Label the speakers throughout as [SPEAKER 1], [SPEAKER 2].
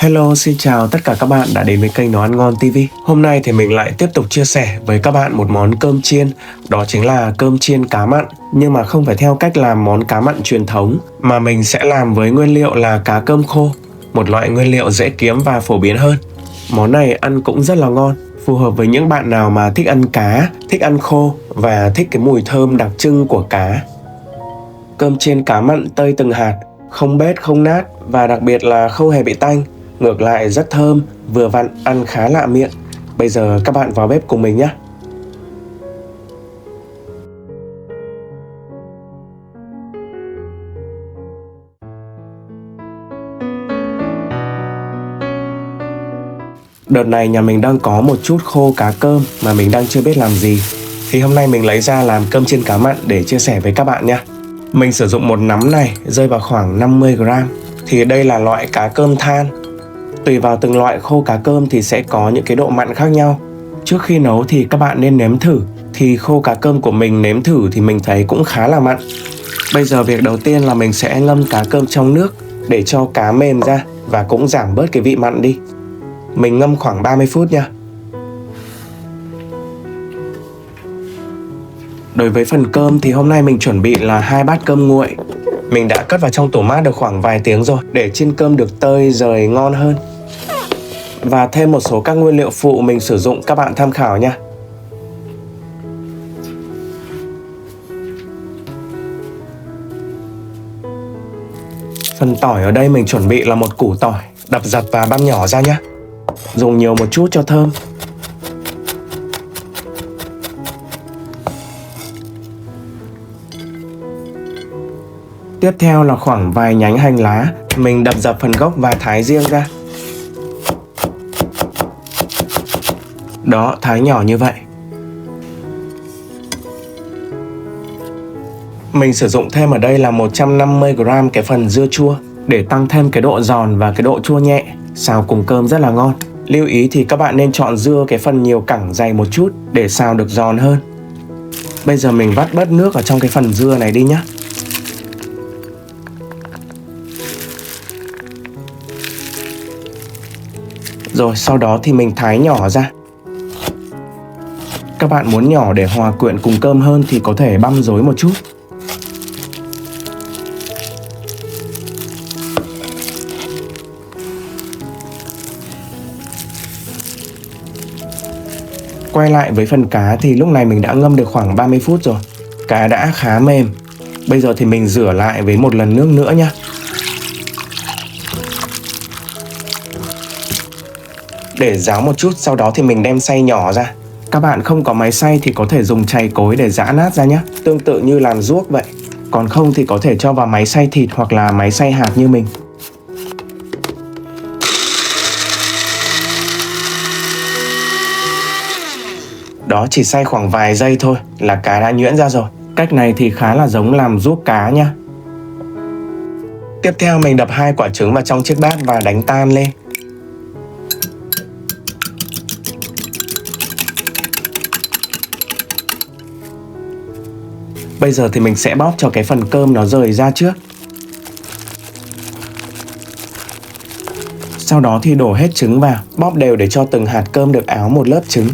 [SPEAKER 1] Hello, xin chào tất cả các bạn đã đến với kênh Nấu Ăn Ngon TV. Hôm nay thì mình lại tiếp tục chia sẻ với các bạn một món cơm chiên. Đó chính là cơm chiên cá mặn. Nhưng mà không phải theo cách làm món cá mặn truyền thống, mà mình sẽ làm với nguyên liệu là cá cơm khô, một loại nguyên liệu dễ kiếm và phổ biến hơn. Món này ăn cũng rất là ngon, phù hợp với những bạn nào mà thích ăn cá, thích ăn khô và thích cái mùi thơm đặc trưng của cá. Cơm chiên cá mặn tơi từng hạt, không bết không nát và đặc biệt là không hề bị tanh. Ngược lại rất thơm, vừa vặn, ăn khá lạ miệng. Bây giờ các bạn vào bếp cùng mình nhé. Đợt này nhà mình đang có một chút khô cá cơm mà mình đang chưa biết làm gì. Thì hôm nay mình lấy ra làm cơm chiên cá mặn để chia sẻ với các bạn nha. Mình sử dụng một nắm này rơi vào khoảng 50g. Thì đây là loại cá cơm than. Tùy vào từng loại khô cá cơm thì sẽ có những cái độ mặn khác nhau. Trước khi nấu thì các bạn nên nếm thử. Thì khô cá cơm của mình nếm thử thì mình thấy cũng khá là mặn. Bây giờ việc đầu tiên là mình sẽ ngâm cá cơm trong nước để cho cá mềm ra và cũng giảm bớt cái vị mặn đi. Mình ngâm khoảng 30 phút nha. Đối với phần cơm thì hôm nay mình chuẩn bị là 2 bát cơm nguội. Mình đã cất vào trong tủ mát được khoảng vài tiếng rồi để chiên cơm được tơi rời ngon hơn. Và thêm một số các nguyên liệu phụ mình sử dụng các bạn tham khảo nha. Phần tỏi ở đây mình chuẩn bị là một củ tỏi, đập dập và băm nhỏ ra nhé. Dùng nhiều một chút cho thơm. Tiếp theo là khoảng vài nhánh hành lá, mình đập dập phần gốc và thái riêng ra. Đó, thái nhỏ như vậy. Mình sử dụng thêm ở đây là 150g cái phần dưa chua để tăng thêm cái độ giòn và cái độ chua nhẹ, xào cùng cơm rất là ngon. Lưu ý thì các bạn nên chọn dưa cái phần nhiều cẳng dày một chút để xào được giòn hơn. Bây giờ mình vắt bớt nước ở trong cái phần dưa này đi nhé. Rồi sau đó thì mình thái nhỏ ra. Các bạn muốn nhỏ để hòa quyện cùng cơm hơn thì có thể băm rối một chút. Quay lại với phần cá thì lúc này mình đã ngâm được khoảng 30 phút rồi. Cá đã khá mềm. Bây giờ thì mình rửa lại với một lần nước nữa nhé. Để ráo một chút, sau đó thì mình đem xay nhỏ ra. Các bạn không có máy xay thì có thể dùng chày cối để giã nát ra nhé. Tương tự như làm ruốc vậy. Còn không thì có thể cho vào máy xay thịt hoặc là máy xay hạt như mình. Đó, chỉ xay khoảng vài giây thôi là cá đã nhuyễn ra rồi. Cách này thì khá là giống làm ruốc cá nha. Tiếp theo mình đập 2 quả trứng vào trong chiếc bát và đánh tan lên. Bây giờ thì mình sẽ bóp cho cái phần cơm nó rời ra trước. Sau đó thì đổ hết trứng vào, bóp đều để cho từng hạt cơm được áo một lớp trứng.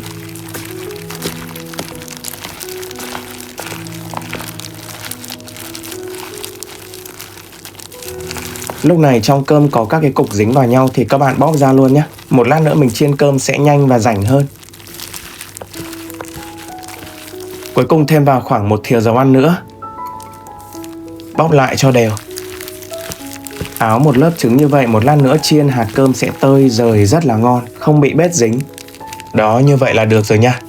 [SPEAKER 1] Lúc này trong cơm có các cái cục dính vào nhau thì các bạn bóp ra luôn nhé. Một lát nữa mình chiên cơm sẽ nhanh và rảnh hơn. Cuối cùng thêm vào khoảng 1 thìa dầu ăn nữa. Bóp lại cho đều. Áo một lớp trứng như vậy, một lát nữa chiên hạt cơm sẽ tơi rời rất là ngon, không bị bết dính. Đó, như vậy là được rồi nha.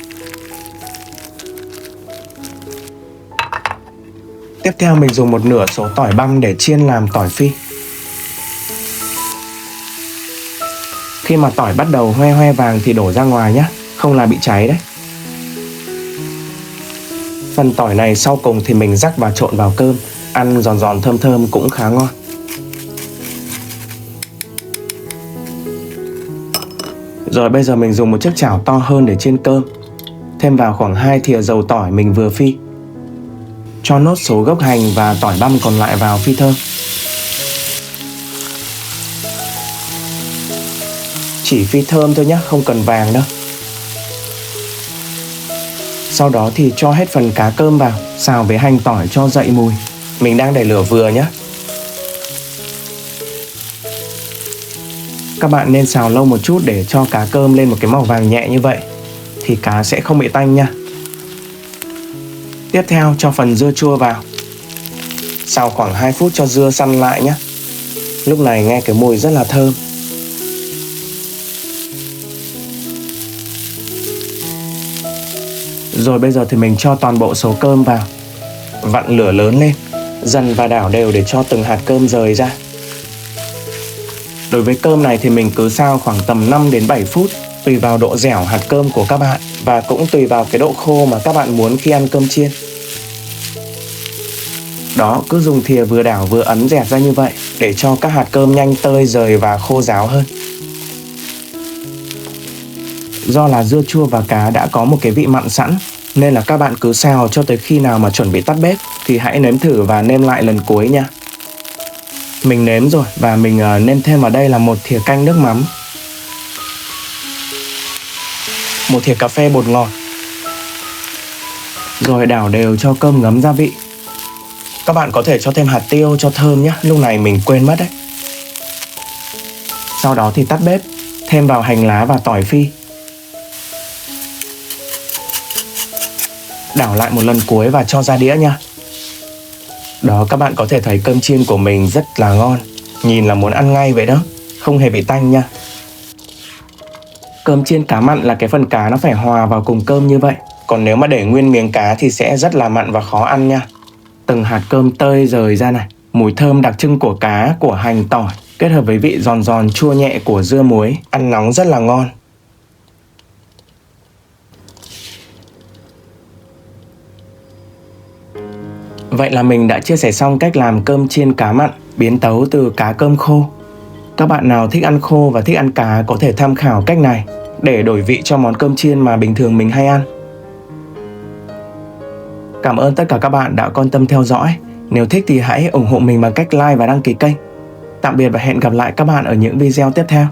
[SPEAKER 1] Tiếp theo mình dùng một nửa số tỏi băm để chiên làm tỏi phi. Khi mà tỏi bắt đầu hoe hoe vàng thì đổ ra ngoài nhé, không là bị cháy đấy. Phần tỏi này sau cùng thì mình rắc và trộn vào cơm, ăn giòn giòn thơm thơm cũng khá ngon. Rồi bây giờ mình dùng một chiếc chảo to hơn để chiên cơm. Thêm vào khoảng 2 thìa dầu tỏi mình vừa phi. Cho nốt số gốc hành và tỏi băm còn lại vào phi thơm. chỉ phi thơm thôi nhé, không cần vàng đâu. Sau đó thì cho hết phần cá cơm vào, xào với hành tỏi cho dậy mùi. Mình đang để lửa vừa nhé. Các bạn nên xào lâu một chút để cho cá cơm lên một cái màu vàng nhẹ như vậy, thì cá sẽ không bị tanh nha. Tiếp theo cho phần dưa chua vào. Xào khoảng 2 phút cho dưa săn lại nhé. Lúc này nghe cái mùi rất là thơm. Rồi bây giờ thì mình cho toàn bộ số cơm vào. Vặn lửa lớn lên, dần và đảo đều để cho từng hạt cơm rời ra. Đối với cơm này thì mình cứ xào khoảng tầm 5 đến 7 phút, tùy vào độ dẻo hạt cơm của các bạn và cũng tùy vào cái độ khô mà các bạn muốn khi ăn cơm chiên. Đó, cứ dùng thìa vừa đảo vừa ấn dẹt ra như vậy để cho các hạt cơm nhanh tơi rời và khô ráo hơn. Do là dưa chua và cá đã có một cái vị mặn sẵn, nên là các bạn cứ xào cho tới khi nào mà chuẩn bị tắt bếp thì hãy nếm thử và nêm lại lần cuối nha. Mình nếm rồi và mình nêm thêm vào đây là 1 thìa canh nước mắm, 1 thìa cà phê bột ngọt. Rồi đảo đều cho cơm ngấm gia vị. Các bạn có thể cho thêm hạt tiêu cho thơm nhé, lúc này mình quên mất đấy. Sau đó thì tắt bếp, thêm vào hành lá và tỏi phi. Đảo lại một lần cuối và cho ra đĩa nha. Đó, các bạn có thể thấy cơm chiên của mình rất là ngon. Nhìn là muốn ăn ngay vậy đó, không hề bị tanh nha. Cơm chiên cá mặn là cái phần cá nó phải hòa vào cùng cơm như vậy. Còn nếu mà để nguyên miếng cá thì sẽ rất là mặn và khó ăn nha. Từng hạt cơm tơi rời ra này, mùi thơm đặc trưng của cá, của hành tỏi kết hợp với vị giòn giòn chua nhẹ của dưa muối, ăn nóng rất là ngon. Vậy là mình đã chia sẻ xong cách làm cơm chiên cá mặn biến tấu từ cá cơm khô. Các bạn nào thích ăn khô và thích ăn cá có thể tham khảo cách này để đổi vị cho món cơm chiên mà bình thường mình hay ăn. Cảm ơn tất cả các bạn đã quan tâm theo dõi. Nếu thích thì hãy ủng hộ mình bằng cách like và đăng ký kênh. Tạm biệt và hẹn gặp lại các bạn ở những video tiếp theo.